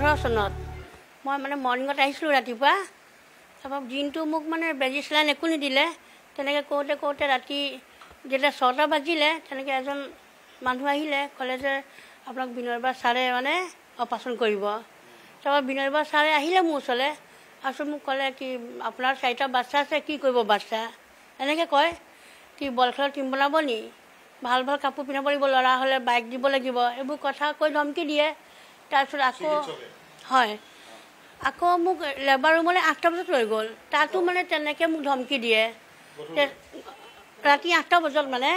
2015 চনত মই মানে মৰ্ণিঙত আহিছিলোঁ ৰাতিপুৱা তাৰপৰা দিনটো মোক মানে বেজি চেলাইন একো নিদিলে তেনেকৈ কৰোঁতে ৰাতি যেতিয়া 6টা বাজিলে তেনেকৈ এজন মানুহ আহিলে ক'লে যে আপোনাক বিনয়বা ছাৰে মানে অপাৰেশ্যন কৰিব তাৰপৰা বিনয়বা ছাৰে আহিলে মোৰ ওচৰলৈ তাৰপিছত মোক ক'লে কি আপোনাৰ 4টা বাচ্চা আছে কি কৰিব বাচ্চা এনেকৈ কয় কি বল খেলৰ টিম বনাব নি ভাল ভাল কাপোৰ পিন্ধাব লাগিব ল'ৰা হ'লে বাইক দিব লাগিব এইবোৰ কথা কৈ ধমকি দিয়ে তাৰপিছত আকৌ হয় আকৌ মোক লেবাৰ ৰুমলৈ 8টা বজাত লৈ গ'ল তাতো মানে তেনেকৈ মোক ধমকি দিয়ে ৰাতি 8টা বজাত মানে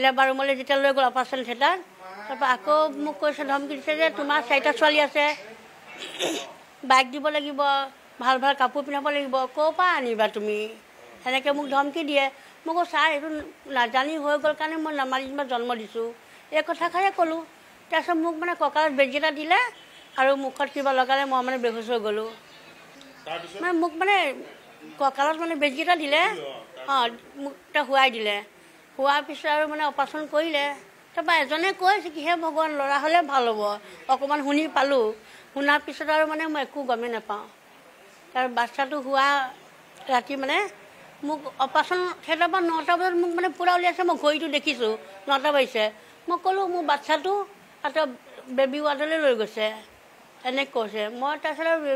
লেবাৰ ৰুমলৈ যেতিয়া লৈ গ'ল অপাৰেশ্যন থিয়েটাৰ তাৰপৰা আকৌ মোক কৈছে ধমকি দিছে যে তোমাৰ 4টা ছোৱালী আছে বাইক দিব লাগিব ভাল ভাল কাপোৰ পিন্ধাব লাগিব ক'ৰ পৰা আনিবা তুমি সেনেকৈ মোক ধমকি দিয়ে মোক ছাৰ এইটো নাজানি হৈ গ'ল কাৰণে মই নামাৰি যেনিবা জন্ম দিছোঁ এই কথাষাৰে ক'লোঁ তাৰপিছত মোক মানে কঁকালত বেজি এটা দিলে আৰু মুখত কিবা লগালে মই মানে বেহুচ হৈ গ'লোঁ মানে মোক মানে কঁকালত মানে বেজি এটা দিলে অঁ মোক এটা শুৱাই দিলে হোৱাৰ পিছত আৰু মানে অপাৰেশ্যন কৰিলে তাৰপৰা এজনে কৈছে কি হে ভগৱান ল'ৰা হ'লে ভাল হ'ব অকণমান শুনি পালোঁ শুনাৰ পিছত আৰু মানে মই একো গমেই নাপাওঁ তাৰ বাচ্চাটো হোৱা ৰাতি মানে মোক অপাৰেশ্যন থিয়েটাৰৰ পৰা 9টা বজাত মোক মানে পূৰা উলিয়াইছে মই ঘড়ীটো দেখিছোঁ 9টা বাজিছে মই ক'লোঁ মোৰ বাচ্চাটো আকৌ বেবী ৱাৰ্ডলৈ লৈ গৈছে এনেকৈ কৈছে মই তাৰপিছত আৰু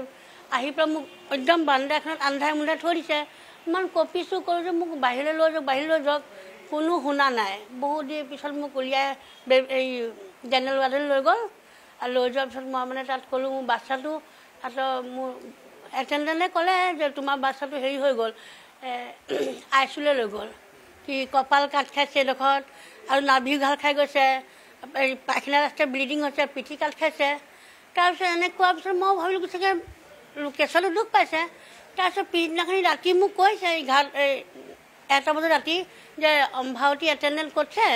আহি পেলাই মোক একদম বাৰাণ্ডাখনত আন্ধাৰে মুন্ধাৰে থৈ দিছে ইমান কঁপিছোঁ ক'লোঁ যে মোক বাহিৰলৈ লৈ যাওক কোনো শুনা নাই বহুত দেৰি পিছত মোক উলিয়াই এই জেনেৰেল ৱাৰ্ডলৈ লৈ গ'ল আৰু লৈ যোৱাৰ পিছত মই মানে তাত ক'লোঁ মোৰ বাচ্চাটো তাৰপিছত মোৰ এটেণ্ডেণ্টে ক'লে যে তোমাৰ বাচ্চাটো হেৰি হৈ গ'ল ICUলৈ লৈ গ'ল কি কপাল কাট খাইছে এডোখৰত আৰু নাভিও ঘাল খাই গৈছে এই পায়খানা ৰাস্তাত ব্লিডিং হৈছে পিঠি কাট খাইছে তাৰপিছত এনে কোৱাৰ পিছত মই ভাবিলোঁ কি চাগে কেঁচুৱাটো দুখ পাইছে তাৰপিছত পিছদিনাখনি ৰাতি মোক কৈছে এই 1টা বজাত ৰাতি যে অম্ভাৱতী এটেণ্ডেণ্ট কৰিছে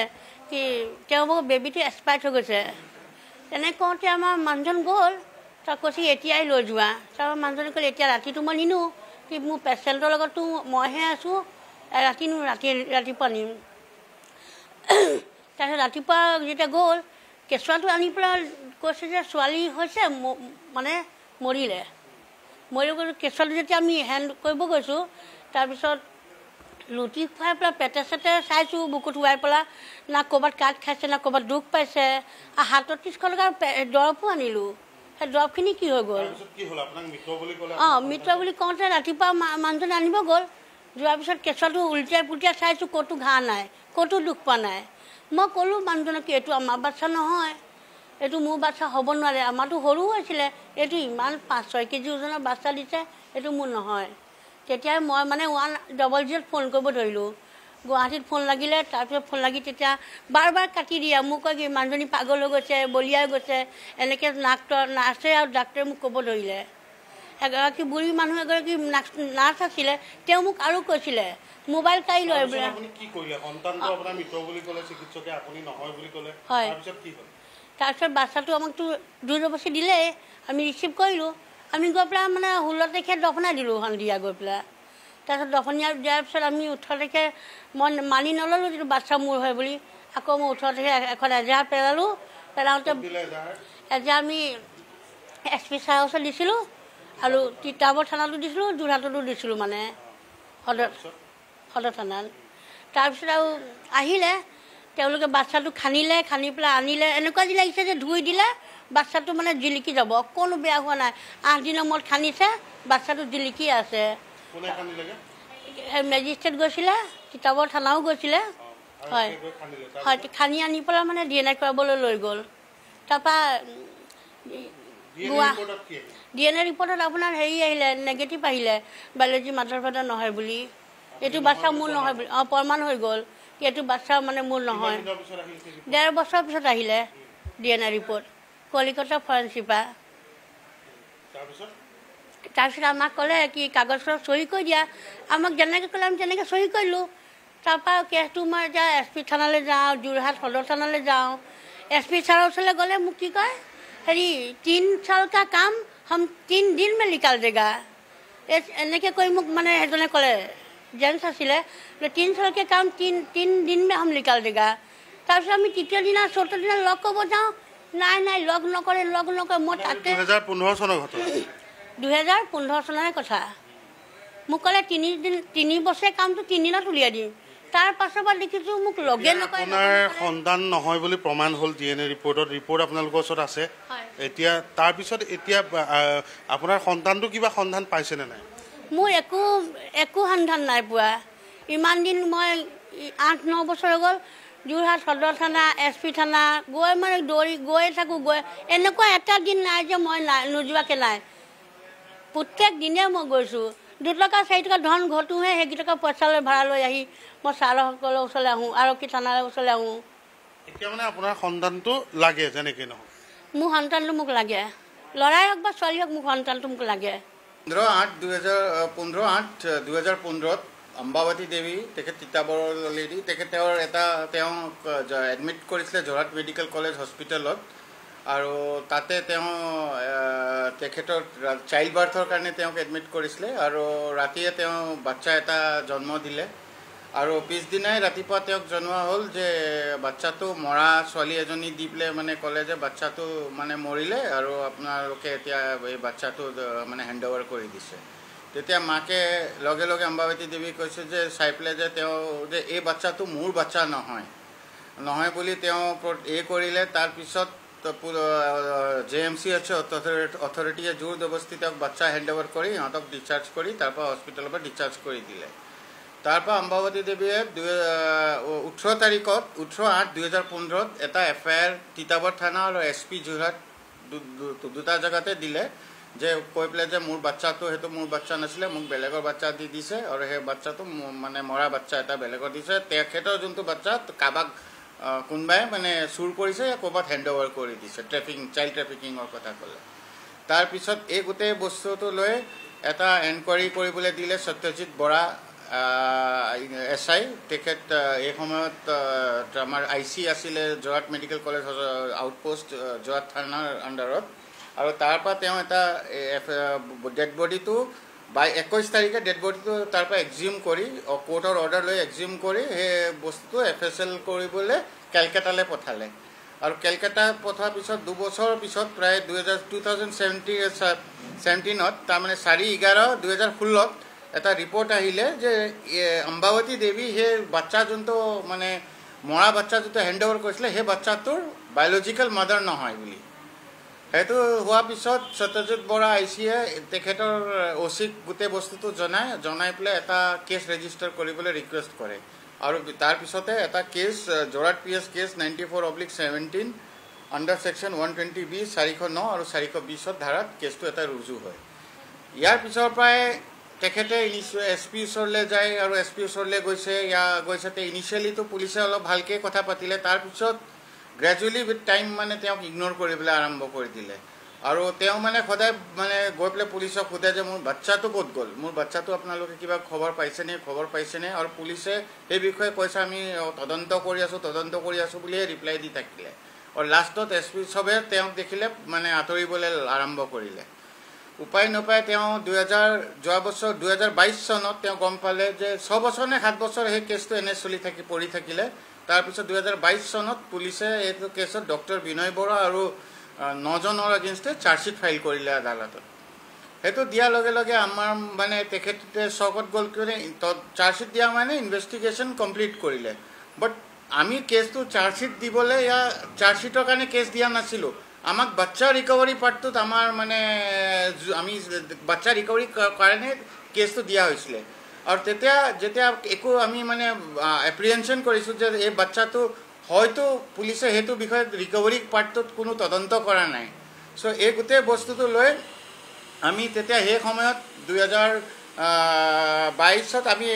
কি তেওঁলোকৰ বেবীটো এক্সপায়াৰ্ড হৈ গৈছে তেনে কওঁতে আমাৰ মানুহজন গ'ল তাক কৈছে এতিয়াই লৈ যোৱা তাৰপৰা মানুহজনে ক'লে এতিয়া ৰাতিটো মই নিনো কি মোৰ পেচেণ্টৰ লগততো মইহে আছোঁ ৰাতিপুৱা নিম তাৰপিছত ৰাতিপুৱা যেতিয়া গ'ল কেঁচুৱাটো আনি পেলাই কৈছে যে ছোৱালী হৈছে মানে মৰিলে গৈছোঁ কেঁচুৱাটো যেতিয়া আমি হেণ্ড কৰিব গৈছোঁ তাৰপিছত লুটি খুৱাই পেলাই পেটে চেটে চাইছোঁ বুকুত শুৱাই পেলাই না ক'ৰবাত কাট খাইছে না ক'ৰবাত দুখ পাইছে আৰু হাতত 300 টকাৰ দৰৱো আনিলোঁ সেই দৰৱখিনি কি হৈ গ'ল অঁ মৃত বুলি কওঁতে ৰাতিপুৱা মানুহজনে আনিব গ'ল যোৱাৰ পিছত কেঁচুৱাটো উল্টিয়াই পুল্টিয়াই চাইছোঁ ক'তো ঘাঁ নাই ক'তো দুখ পোৱা নাই মই ক'লোঁ মানুহজনক কি এইটো আমাৰ বাচ্চা নহয় এইটো মোৰ বাচ্চা হ'ব নোৱাৰে আমাৰতো সৰু হৈছিলে এইটো ইমান 5-6 কেজি ওজনৰ বাচ্চা দিছে এইটো মোৰ নহয় তেতিয়াই মই মানে 100 ফোন কৰিব ধৰিলোঁ গুৱাহাটীত ফোন লাগিলে তাৰপিছত ফোন লাগি তেতিয়া বাৰ কাটি দিয়ে মোক কয় কি মানুহজনী পাগল হৈ গৈছে বলিয়াই গৈছে এনেকৈ নাৰ্ছে আৰু ডাক্তৰে মোক ক'ব ধৰিলে এগৰাকী বুঢ়ী মানুহ এগৰাকী নাৰ্ছ আছিলে তেওঁ মোক আৰু কৈছিলে মোবাইল কাঢ়ি লয় বোলে হয় তাৰপিছত বাচ্চাটো আমাকতো জোৰজবৰদস্তি দিলেই আমি ৰিচিভ কৰিলোঁ আমি গৈ পেলাই মানে 16 তাৰিখে দফনাই দিলোঁ সন্ধিয়া গৈ পেলাই তাৰপিছত দফনীয়া দিয়াৰ পিছত আমি 18 তাৰিখে মই মানি নল'লোঁ যিটো বাচ্চা মোৰ হয় বুলি আকৌ মই 18 তাৰিখে এখন এজাহাৰ পেলাওঁতে এজাহাৰ আমি SP ছাৰৰ ওচৰত দিছিলোঁ আৰু তিতাবৰ থানাতো দিছিলোঁ যোৰহাটতো দিছিলোঁ মানে সদৰ থানাত তাৰপিছত আৰু আহিলে তেওঁলোকে বাচ্চাটো খানি পেলাই আনিলে এনেকুৱা যি লাগিছে যে ধুই দিলে বাচ্চাটো মানে জিলিকি যাব অকণো বেয়া হোৱা নাই 8 দিনৰ মূৰত খানিছে বাচ্চাটো জিলিকি আছে মেজিষ্ট্ৰেট গৈছিলে তিতাবৰ থানাও গৈছিলে হয় হয় খানি আনি পেলাই মানে DNA কৰাবলৈ লৈ গ'ল তাৰপৰা DNA ৰিপৰ্টত আপোনাৰ হেৰি আহিলে নেগেটিভ আহিলে বায়'লজি মাদাৰ ফাদাৰ নহয় বুলি এইটো বাচ্চা মোৰ নহয় বুলি প্ৰমাণ হৈ গ'ল এইটো বাচ্চা মানে মোৰ নহয় 1.5 বছৰ পিছত আহিলে DNA ৰিপৰ্ট কলিকতা ফৰেঞ্চিক পৰা তাৰপিছত আমাক ক'লে কি কাগজখন চহী কৰি দিয়া আমাক যেনেকৈ ক'লে আমি তেনেকৈ চহী কৰিলোঁ তাৰপৰা কেছটো মই এতিয়া SP থানালৈ যাওঁ যোৰহাট সদৰ থানালৈ যাওঁ SP ছাৰৰ ওচৰলৈ গ'লে মোক কি কয় হেৰি 3 साल का काम हम 3 दिन में निकाल देगा এনেকৈ কৈ মোক মানে সেইজনে ক'লে जेंट्स आছিলে 3 साल के काम 3 दिन में हम निकाल देगा তাৰপিছত আমি তৃতীয় দিনা চতুৰ্থ দিনা লগ কৰিব যাওঁ নাই নাই লগ নকৰে মই তাতে 2015 চনৰ ঘটনা 2015 চনৰে কথা মোক ক'লে 3 বছৰ কামটো 3 দিনত উলিয়াই দিম তাৰ পাছৰ পৰা দেখিছোঁ মোক লগে নকৰে আপোনাৰ সন্তান নহয় বুলি প্ৰমাণ হ'ল DNA ৰিপৰ্ট আপোনালোকৰ ওচৰত আছে এতিয়া তাৰপিছত এতিয়া আপোনাৰ সন্তানটো কিবা সন্ধান পাইছেনে নাই মোৰ একো সন্ধান নাই পোৱা ইমান দিন মই 8-9 বছৰ গ'ল যোৰহাট সদৰ থানা SP থানা গৈ মানে দৌৰি গৈয়ে থাকোঁ এনেকুৱা এটা দিন নাই যে মই নোযোৱাকৈ নাই প্ৰত্যেক দিনে মই গৈছোঁ 2 টকা 4 টকা ধন ঘটোহে সেইকেইটকা পইচা লৈ ভাড়া লৈ আহি মই ছাৰসকলৰ ওচৰলৈ আহোঁ আৰক্ষী থানাৰ ওচৰলৈ আহোঁ এতিয়া মানে আপোনাৰ সন্তানটো লাগে যেনেকৈ নহয় মোৰ সন্তানটো মোক লাগে ল'ৰাই হওক বা ছোৱালী হওক মোৰ সন্তানটো মোক লাগে 15/8/2015 অম্বাৱতী দেৱী তেখেত তিতাবৰৰ লেডি তেওঁৰ এডমিট কৰিছিলে যোৰহাট মেডিকেল কলেজ হস্পিটেলত আৰু তাতে তেখেতৰ চাইল্ড বাৰ্থৰ কাৰণে তেওঁক এডমিট কৰিছিলে আৰু ৰাতিয়ে বাচ্চা এটা জন্ম দিলে আৰু পিছদিনাই ৰাতিপুৱা তেওঁক জনোৱা হ'ল যে বাচ্চাটো মৰা ছোৱালী এজনী দি পেলাই মানে ক'লে যে বাচ্চাটো মানে মৰিলে আৰু আপোনালোকে এতিয়া এই বাচ্চাটো মানে হেণ্ড অভাৰ কৰি দিছে তেতিয়া মাকে লগে লগে অম্বাৱতী দেৱী কৈছে যে চাই পেলাই যে এই বাচ্চাটো মোৰ বাচ্চা নহয় বুলি তেওঁ কৰিলে তাৰপিছত JMCH অথৰিটিয়ে জোৰ জবস্তি তেওঁক বাচ্চা হেণ্ড অভাৰ কৰি সিহঁতক ডিচাৰ্জ কৰি তাৰপৰা হস্পিটেলৰ পৰা ডিচাৰ্জ কৰি দিলে তাৰপৰা অম্বাৱতী দেৱীয়ে 18/8/2015 এটা FIR তিতাবৰ থানা আৰু SP যোৰহাট দুটা জেগাতে দিলে যে কৈ পেলাই যে মোৰ বাচ্চাটো সেইটো মোৰ বাচ্চা নাছিলে মোক বেলেগৰ বাচ্চা দি দিছে আৰু সেই বাচ্চাটো মানে মৰা বাচ্চা এটা বেলেগৰ দিছে তেখেতৰ যোনটো বাচ্চা কাৰোবাক কোনোবাই মানে চুৰ কৰিছে ক'ৰবাত হেণ্ড অভাৰ কৰি দিছে চাইল্ড ট্ৰেফিকিঙৰ কথা ক'লে তাৰপিছত এই গোটেই বস্তুটো লৈ এটা এনকুৱাৰী কৰিবলৈ দিলে সত্যজিৎ বৰা SI তেখেত এই সময়ত আমাৰ IC আছিলে Jorhat medical college outpost Jorhat থানাৰ আণ্ডাৰত আৰু তাৰপৰা তেওঁ এটা ডেড বডিটো 21 তাৰিখে ডেড বডিটো তাৰপৰা এক্সিউম কৰি কোৰ্টৰ অৰ্ডাৰ লৈ এক্সিউম কৰি সেই বস্তুটো FSL কৰিবলৈ কেলকাতালৈ পঠালে আৰু কেলকাতা পঠোৱাৰ পিছত 2 বছৰৰ পিছত প্ৰায় 2017ত তাৰমানে 4/11/2016 এটা ৰিপৰ্ট আহিলে যে অম্বাৱতী দেৱী সেই বাচ্চা যোনটো মানে মৰা বাচ্চা যোনটো হেণ্ড অভাৰ কৰিছিলে সেই বাচ্চাটোৰ বায়'লজিকেল মাদাৰ নহয় বুলি সেইটো হোৱাৰ পিছত সত্যজিৎ বৰা ICয়ে তেখেতৰ OCক গোটেই বস্তুটো জনাই পেলাই এটা কেছ ৰেজিষ্টাৰ কৰিবলৈ ৰিকুৱেষ্ট কৰে আৰু তাৰপিছতে এটা case Jorhat PS case 94/17 under section 120B 409 আৰু 420 ধাৰাত কেছটো এটা ৰুজু হয় ইয়াৰ পিছৰ পৰাই তেখেতে SP ওচৰলৈ যায় আৰু SP ওচৰলৈ গৈছে ইনিচিয়েলিটো পুলিচে অলপ ভালকৈ কথা পাতিলে তাৰপিছত গ্ৰেজুৱেলি উইথ টাইম মানে তেওঁক ইগন'ৰ কৰিবলৈ আৰম্ভ কৰি দিলে আৰু তেওঁ মানে সদায় মানে গৈ পেলাই পুলিচক সোধে যে মোৰ বাচ্চাটো ক'ত গ'ল মোৰ বাচ্চাটো আপোনালোকে কিবা খবৰ পাইছেনে আৰু পুলিচে এই বিষয়ে কৈছে আমি তদন্ত কৰি আছোঁ বুলিয়ে ৰিপ্লাই দি থাকিলে আৰু লাষ্টত SP চবে তেওঁক দেখিলে মানে আঁতৰিবলৈ আৰম্ভ কৰিলে উপায় নাপায় তেওঁ যোৱা বছৰ 2022 চনত তেওঁ গম পালে যে 6 বছৰ নে 7 বছৰ সেই কেছটো এনে পৰি থাকিলে তাৰপিছত 2022 চনত পুলিচে এইটো কেছত ডক্টৰ বিনয় বৰা আৰু 9 জনৰ এগেইনষ্টে চাৰ্জশ্বিট ফাইল কৰিলে আদালতত সেইটো দিয়াৰ লগে লগে আমাৰ মানে তেখেতে চকত গ'ল কিনে চাৰ্জশ্বিট দিয়া মানে ইনভেষ্টিগেশ্যন কমপ্লিট কৰিলে বাট আমি কেছটো চাৰ্জশ্বিট দিবলৈ চাৰ্জশ্বিটৰ কাৰণে কেছ দিয়া নাছিলোঁ আমাক বাচ্চা ৰিকভাৰী পাৰ্টটোত আমাৰ মানে আমি বাচ্চা ৰিকভাৰী কাৰণে কেছটো দিয়া হৈছিলে আৰু যেতিয়া একো আমি মানে এপ্ৰিহেনশ্যন কৰিছোঁ যে এই বাচ্চাটো হয়তো পুলিচে সেইটো বিষয়ে ৰিকভাৰী পাৰ্টটোত কোনো তদন্ত কৰা নাই চ' এই গোটেই বস্তুটো লৈ আমি তেতিয়া সেই সময়ত 2022ত আমি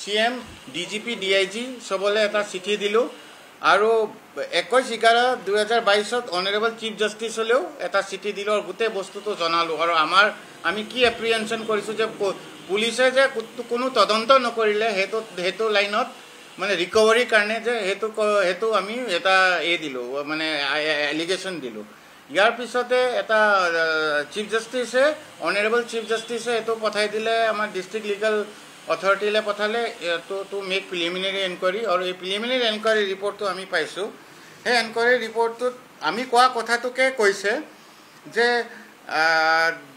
CM DGP DIG চবলৈ এটা চিঠি দিলোঁ আৰু 21/11/2022ত অনাৰেবল চিফ জাষ্টিছলৈও এটা চিঠি দিলোঁ আৰু গোটেই বস্তুটো জনালোঁ আৰু আমি কি এপ্ৰিহেনশ্যন কৰিছোঁ যে পুলিচে যে কোনো তদন্ত নকৰিলে সেইটো লাইনত মানে ৰিকভাৰীৰ কাৰণে যে সেইটো আমি এটা দিলোঁ মানে এলিগেশ্যন দিলোঁ ইয়াৰ পিছতে এটা চিফ জাষ্টিছে অনাৰেবল চিফ জাষ্টিছে এইটো পঠাই দিলে আমাৰ ডিষ্ট্ৰিক্ট লিগেল অথৰিটিলৈ পঠালে টু মেক প্ৰিলিমিনাৰী এনকুৱাৰী আৰু এই প্ৰিলিমিনাৰী এনকুৱাৰী ৰিপৰ্টটো আমি পাইছোঁ সেই এনকুৱাৰী ৰিপৰ্টটোত আমি কোৱা কথাটোকে কৈছে যে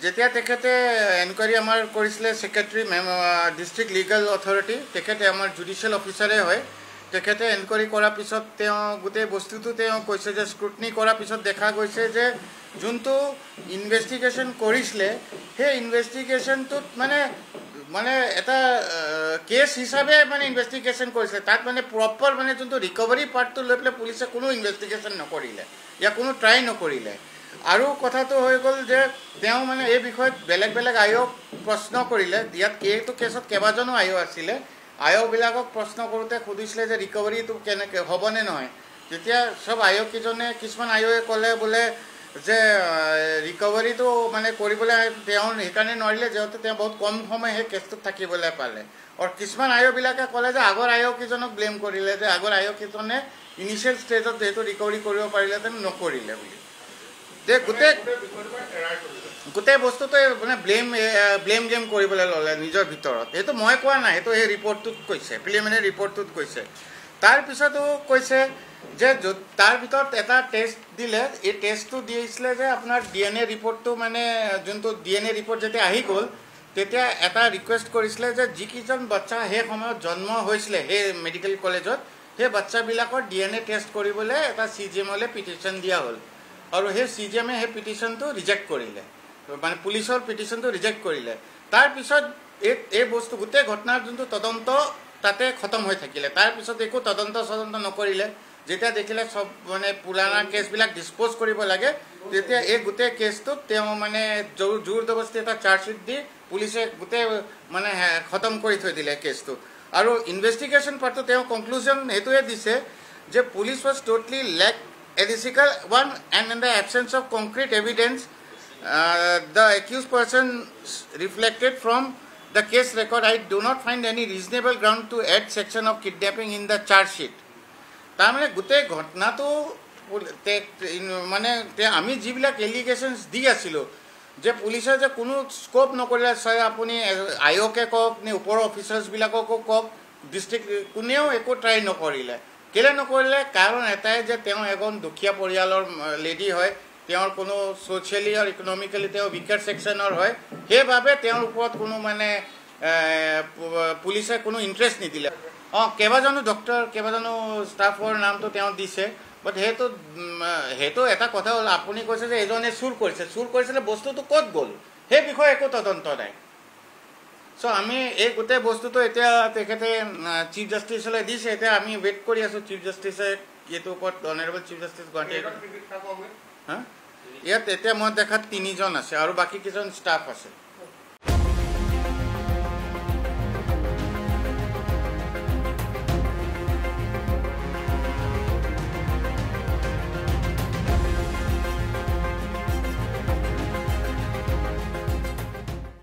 যেতিয়া তেখেতে এনকুৱাৰী আমাৰ কৰিছিলে ছেক্ৰেটাৰী ডিষ্ট্ৰিক্ট লিগেল অথৰিটি, তেখেতে আমাৰ জুডিচিয়েল অফিচাৰে হয়। তেখেতে এনকুৱাৰী কৰাৰ পিছত তেওঁ গোটেই বস্তুটো তেওঁ কৈছে যে স্ক্ৰুটনি কৰাৰ পিছত দেখা গৈছে যে যোনটো ইনভেষ্টিগেশ্যন কৰিছিলে সেই ইনভেষ্টিগেশ্যনটোত মানে এটা কেছ হিচাপে মানে ইনভেষ্টিগেশ্যন কৰিছিলে। তাত মানে প্ৰপাৰ মানে যোনটো ৰিকভাৰী পাৰ্টটো লৈ পেলাই পুলিচে কোনো ইনভেষ্টিগেশ্যন নকৰিলে, ইয়াক কোনো ট্ৰাই নকৰিলে। আৰু কথাটো হৈ গ'ল যে তেওঁ মানে এই বিষয়ত বেলেগ বেলেগ আয়োগ প্ৰশ্ন কৰিলে। ইয়াত এইটো কেছত কেইবাজনো আয়োগ আছিলে। আয়োগবিলাকক প্ৰশ্ন কৰোঁতে সুধিছিলে যে ৰিকভাৰীটো কেনেকৈ হ'বনে নহয়। তেতিয়া চব আয়োগকেইজনে কিছুমান আয়োগে ক'লে বোলে যে ৰিকভাৰীটো মানে কৰিবলৈ তেওঁ সেইকাৰণে নোৱাৰিলে যিহেতু তেওঁ বহুত কম সময় সেই কেছটোত থাকিবলৈ পালে। আৰু কিছুমান আয়োগবিলাকে ক'লে যে আগৰ আয়োগকেইজনক ব্লেম কৰিলে যে আগৰ আয়োগকেইজনে ইনিচিয়েল ষ্টেজত যিহেতু ৰিকভাৰী কৰিব পাৰিলেহেঁতেন নকৰিলে বুলি। যে গোটেই বস্তুটো মানে ব্লেম গেম কৰিবলৈ ল'লে নিজৰ ভিতৰত। সেইটো মই কোৱা নাই, সেইটো এই ৰিপৰ্টটোত কৈছে, প্ৰিলিমিনাৰী ৰিপৰ্টটোত কৈছে। তাৰপিছতো কৈছে যে তাৰ ভিতৰত এটা টেষ্ট দিলে, এই টেষ্টটো দিছিলে যে আপোনাৰ DNA ৰিপৰ্টটো মানে যোনটো DNA ৰিপৰ্ট যেতিয়া আহি গ'ল তেতিয়া এটা ৰিকুৱেষ্ট কৰিছিলে যে যিকেইজন বাচ্চা সেই সময়ত জন্ম হৈছিলে সেই মেডিকেল কলেজত সেই বাচ্চাবিলাকৰ DNA টেষ্ট কৰিবলৈ এটা CGM-লৈ পিটিশ্যন দিয়া হ'ল। আৰু সেই CGM-এ সেই পিটিশ্যনটো ৰিজেক্ট কৰিলে, মানে পুলিচৰ পিটিশ্যনটো ৰিজেক্ট কৰিলে। তাৰপিছত এই বস্তু গোটেই ঘটনাৰ যোনটো তদন্ত তাতে খতম হৈ থাকিলে। তাৰপিছত একো তদন্ত নকৰিলে। যেতিয়া দেখিলে চব মানে পুৰাণা কেছবিলাক ডিছপ'জ কৰিব লাগে তেতিয়া এই গোটেই কেছটোত তেওঁ মানে জোৰ জবৰদস্তি এটা চাৰ্জশ্বিট দি পুলিচে গোটেই মানে খতম কৰি থৈ দিলে কেছটো। আৰু ইনভেষ্টিগেশ্যন পাৰ্টটো তেওঁ কনক্লুজন সেইটোৱে দিছে যে police was totally lake ethical one, and in the absence of concrete evidence the accused person reflected from the case record, I do not find any reasonable ground to add section of kidnapping in the charge sheet. তাৰমানে গোটেই ঘটনাটো মানে আমি যিবিলাক এলিগেশ্যনছ দি আছিলোঁ যে পুলিচে যে কোনো স্ক'প নকৰিলে, চাই আপুনি আয়োগে কওক নে ওপৰৰ অফিচাৰ্ছবিলাককো কওক, ডিষ্ট্ৰিক্ট কোনেও একো ট্ৰাই নকৰিলে। কেলৈ নকৰিলে? কাৰণ এটাই যে তেওঁ এজন দুখীয়া পৰিয়ালৰ লেডি হয়, তেওঁৰ কোনো ছ'চিয়েলি আৰু ইকনমিকেলি তেওঁ উইকাৰ ছেকশ্যনৰ হয়, সেইবাবে তেওঁৰ ওপৰত কোনো মানে পুলিচে কোনো ইণ্টাৰেষ্ট নিদিলে। কেইবাজনো ডক্টৰ কেইবাজনো ষ্টাফৰ নামটো তেওঁ দিছে। বাট সেইটো এটা কথা হ'ল, আপুনি কৈছে যে এজনে চুৰ কৰিছিলে বস্তুটো ক'ত গ'ল সেই বিষয়ে একো তদন্ত নাই। চ' আমি এই গোটেই বস্তুটো এতিয়া তেখেতে চিফ জাষ্টিছলৈ দিছে। এতিয়া আমি ৱেইট কৰি আছোঁ চিফ জাষ্টিছে এইটোৰ ওপৰত, অনাৰেবল চিফ জাষ্টিছ গুৱাহাটী। ইয়াত এতিয়া মই দেখাত 3জন আছে আৰু বাকী কেইজন ষ্টাফ আছে।